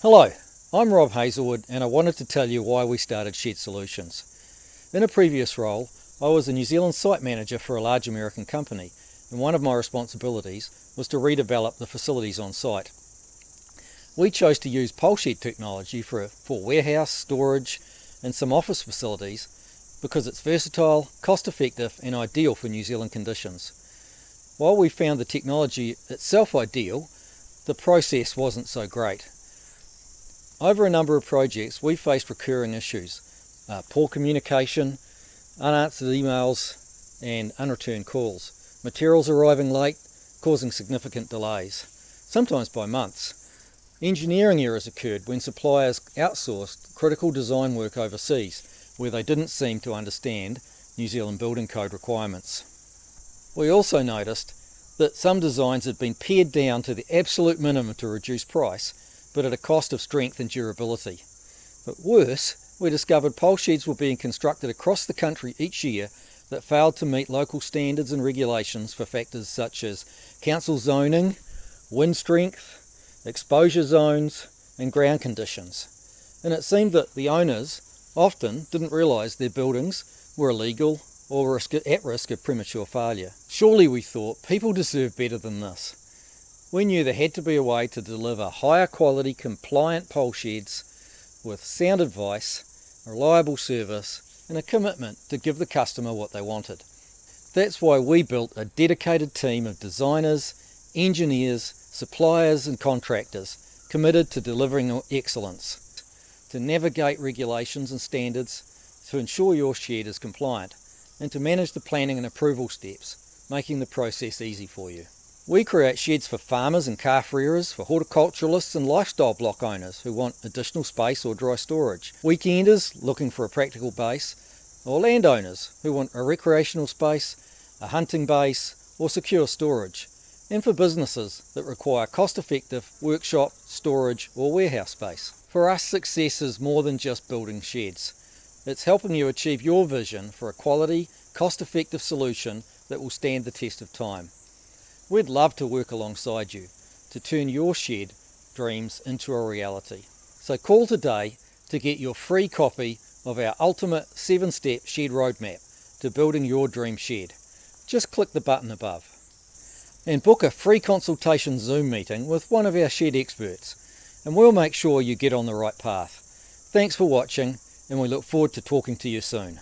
Hello, I'm Rob Hazelwood and I wanted to tell you why we started Shed Solutions. In a previous role, I was a New Zealand site manager for a large American company, and one of my responsibilities was to redevelop the facilities on site. We chose to use pole shed technology for warehouse, storage and some office facilities because it's versatile, cost-effective and ideal for New Zealand conditions. While we found the technology itself ideal, the process wasn't so great. Over a number of projects, we faced recurring issues: poor communication, unanswered emails and unreturned calls, materials arriving late, causing significant delays, sometimes by months. Engineering errors occurred when suppliers outsourced critical design work overseas, where they didn't seem to understand New Zealand building code requirements. We also noticed that some designs had been pared down to the absolute minimum to reduce price, but at a cost of strength and durability. But worse, we discovered pole sheds were being constructed across the country each year that failed to meet local standards and regulations for factors such as council zoning, wind strength, exposure zones and ground conditions. And it seemed that the owners often didn't realise their buildings were illegal or at risk of premature failure. Surely, we thought, people deserve better than this. We knew there had to be a way to deliver higher quality, compliant pole sheds with sound advice, reliable service and a commitment to give the customer what they wanted. That's why we built a dedicated team of designers, engineers, suppliers and contractors committed to delivering excellence, to navigate regulations and standards, to ensure your shed is compliant, and to manage the planning and approval steps, making the process easy for you. We create sheds for farmers and calf rearers, for horticulturalists and lifestyle block owners who want additional space or dry storage, weekenders looking for a practical base, or landowners who want a recreational space, a hunting base or secure storage, and for businesses that require cost-effective workshop, storage or warehouse space. For us, success is more than just building sheds. It's helping you achieve your vision for a quality, cost-effective solution that will stand the test of time. We'd love to work alongside you to turn your shed dreams into a reality. So call today to get your free copy of our ultimate 7-step shed roadmap to building your dream shed. Just click the button above and book a free consultation Zoom meeting with one of our shed experts, and we'll make sure you get on the right path. Thanks for watching, and we look forward to talking to you soon.